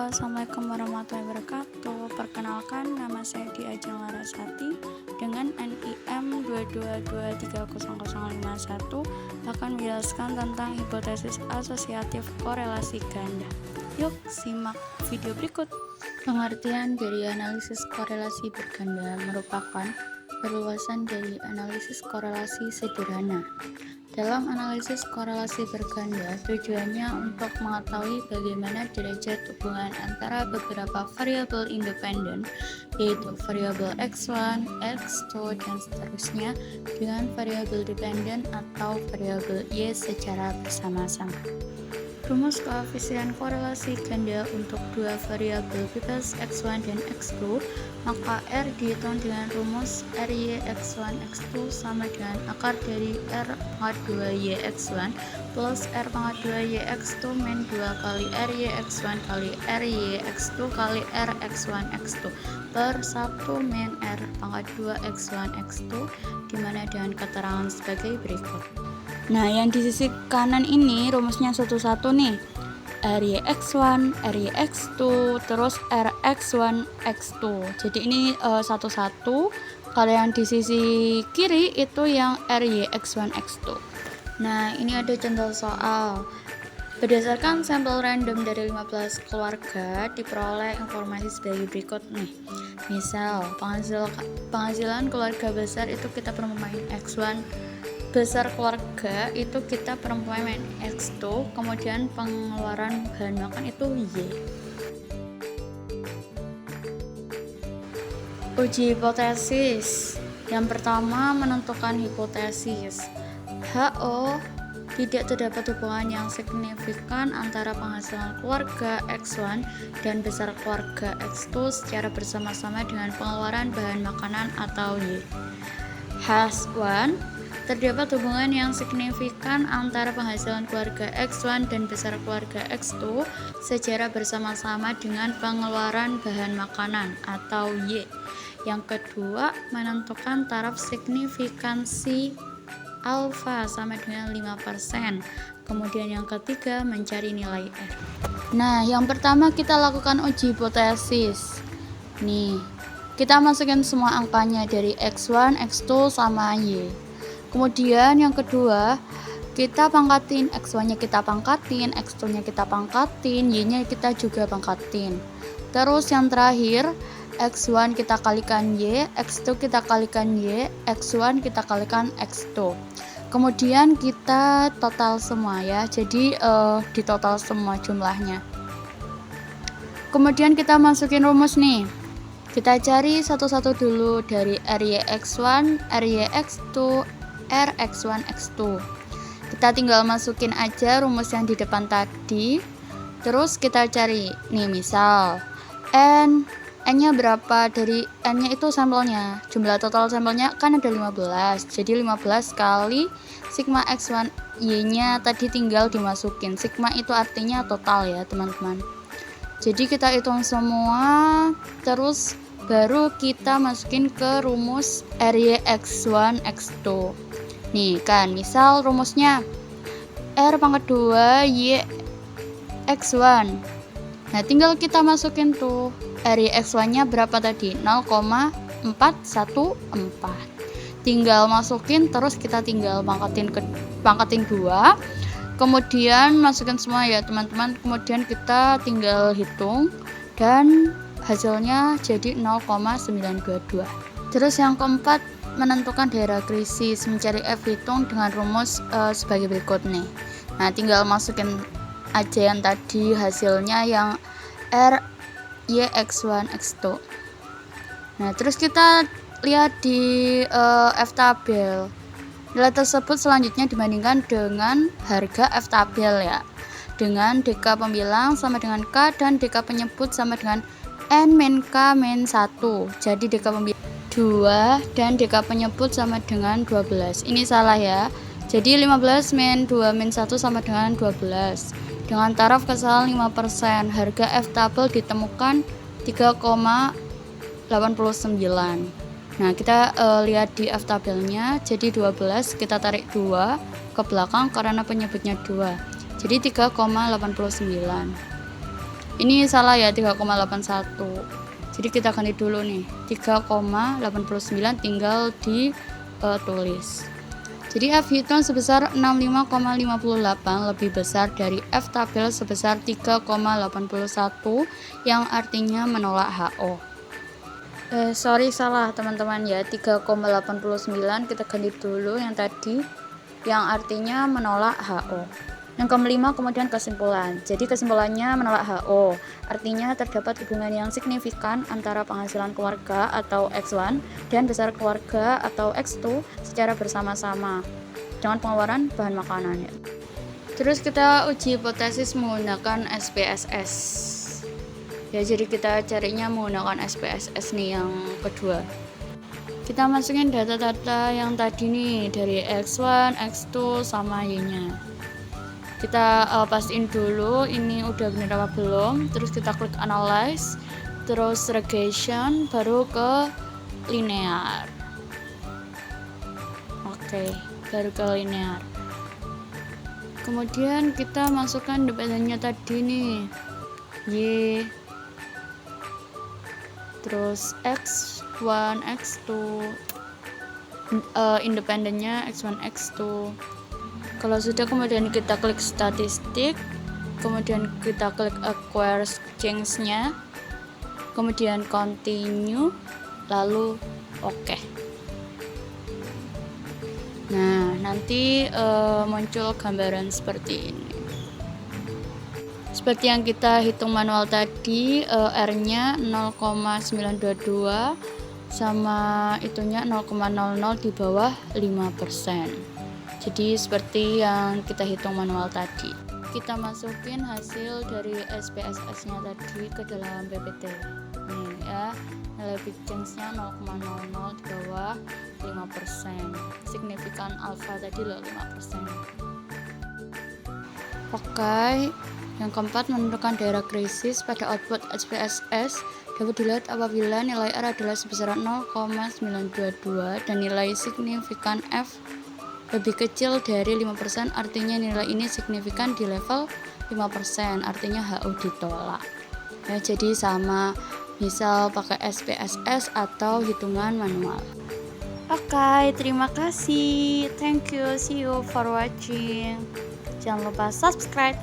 Halo, assalamualaikum warahmatullahi wabarakatuh. Perkenalkan, nama saya Di Ajeng Larasati dengan NIM 222300051 akan menjelaskan tentang hipotesis asosiatif korelasi ganda. Yuk, simak video berikut. Pengertian dari analisis korelasi berganda merupakan perluasan dari analisis korelasi sederhana. Dalam analisis korelasi berganda, tujuannya untuk mengetahui bagaimana derajat hubungan antara beberapa variabel independen, yaitu variabel X1, X2, dan seterusnya, dengan variabel dependen atau variabel Y secara bersama-sama. Rumus koefisien korelasi ganda untuk dua variabel bebas X1 dan X2, maka R dihitung dengan rumus RY X1 X2 sama dengan akar dari R pangkat 2Y X1 plus R pangkat 2Y X2 min 2 kali RY X1 kali RY X2 kali R X1 X2 per 1 min R pangkat 2 X1 X2, dimana dengan keterangan sebagai berikut. Nah, yang di sisi kanan ini rumusnya satu-satu nih. RYX1, RYX2, terus RX1, X2. Jadi ini satu-satu. Kalau yang di sisi kiri itu yang RYX1, X2. Nah, ini ada contoh soal. Berdasarkan sampel random dari 15 keluarga, diperoleh informasi sebagai berikut nih. Misal, penghasilan keluarga besar itu kita perumpamaan X1, besar keluarga itu kita perumpamaan X2, kemudian pengeluaran bahan makan itu Y. Uji hipotesis. Yang pertama, menentukan hipotesis. HO tidak terdapat hubungan yang signifikan antara penghasilan keluarga X1 dan besar keluarga X2 secara bersama-sama dengan pengeluaran bahan makanan atau Y. H1 terdapat hubungan yang signifikan antara penghasilan keluarga X1 dan besar keluarga X2 secara bersama-sama dengan pengeluaran bahan makanan atau Y. Yang kedua, menentukan taraf signifikansi alfa sama dengan 5%. Kemudian yang ketiga, mencari nilai R. Nah, yang pertama kita lakukan uji hipotesis. Nih, kita masukin semua angkanya dari X1, X2 sama Y. Kemudian yang kedua, kita pangkatin, X1-nya kita pangkatin, X2-nya kita pangkatin, Y-nya kita juga pangkatin. Terus yang terakhir, X1 kita kalikan Y, X2 kita kalikan Y, X1 kita kalikan X2. Kemudian kita total semua ya, jadi ditotal semua jumlahnya. Kemudian kita masukin rumus nih. Kita cari satu-satu dulu dari RYX1, RYX2, RX1, X2. Kita tinggal masukin aja rumus yang di depan tadi. Terus kita cari nih, misal N-nya berapa, dari N-nya itu sampelnya. Jumlah total sampelnya kan ada 15. Jadi 15 kali sigma X1 Y-nya tadi tinggal dimasukin. Sigma itu artinya total ya, teman-teman. Jadi kita hitung semua, terus baru kita masukin ke rumus RYX1, X2. Nih kan, misal rumusnya R pangkat 2 Y X1. Nah, tinggal kita masukin tuh RYX1 nya berapa tadi? 0,414. Tinggal masukin, terus kita tinggal pangkatin 2. Kemudian masukin semua ya teman-teman. Kemudian kita tinggal hitung dan hasilnya jadi 0,922. Terus yang keempat, menentukan daerah krisis, mencari F hitung dengan rumus sebagai berikut nih. Nah, tinggal masukin aja yang tadi hasilnya yang R Y X1 X2. Nah, terus kita lihat di F tabel. Nilai tersebut selanjutnya dibandingkan dengan harga F tabel ya. Dengan DK pembilang sama dengan K dan DK penyebut sama dengan N min K min 1. Jadi DK pembilang 2 dan DK penyebut sama dengan 12. Ini salah ya. Jadi 15 min 2 min 1 sama dengan 12. Dengan taraf kesalahan 5%, harga F tabel ditemukan 3,89. Nah, kita lihat di F tabelnya. Jadi 12 kita tarik 2 ke belakang karena penyebutnya 2. Jadi 3,89. Ini salah ya, 3,81. Jadi kita ganti dulu nih, 3,89 tinggal ditulis. Jadi F Hiton sebesar 65,58 lebih besar dari F tabel sebesar 3,81 yang artinya menolak HO. Sorry salah teman-teman ya, 3,89 kita ganti dulu yang tadi yang artinya menolak HO. Yang kelima kemudian kesimpulan. Jadi kesimpulannya menolak HO. Artinya terdapat hubungan yang signifikan antara penghasilan keluarga atau X1 dan besar keluarga atau X2 secara bersama-sama dengan pengeluaran bahan makanan. Terus kita uji hipotesis menggunakan SPSS. Ya, jadi kita carinya menggunakan SPSS nih yang kedua. Kita masukin data-data yang tadi nih dari X1, X2 sama Y-nya. Kita pastiin dulu ini udah bener apa belum, terus kita klik analyze, terus regression, baru ke linear. Oke, baru ke linear. Kemudian kita masukkan independennya tadi nih, Y, terus X1, X2, independennya X1, X2. Kalau sudah, kemudian kita klik statistik, kemudian kita klik acquire change-nya, kemudian continue, lalu oke. Nah, nanti muncul gambaran seperti ini. Seperti yang kita hitung manual tadi, R-nya 0,922 sama itunya 0,00 di bawah 5%. Jadi seperti yang kita hitung manual tadi. Kita masukin hasil dari SPSS-nya tadi ke dalam PPT. Nih ya, nilai big change-nya 0,00 di bawah 5%. Signifikan alpha tadi loh 5%. Oke, yang keempat menentukan daerah krisis pada output SPSS dapat dilihat apabila nilai R adalah sebesar 0,922 dan nilai signifikan F lebih kecil dari 5%, artinya nilai ini signifikan di level 5%, artinya HO ditolak. Ya, jadi sama, misal pakai SPSS atau hitungan manual. Oke, terima kasih. Thank you. See you for watching. Jangan lupa subscribe.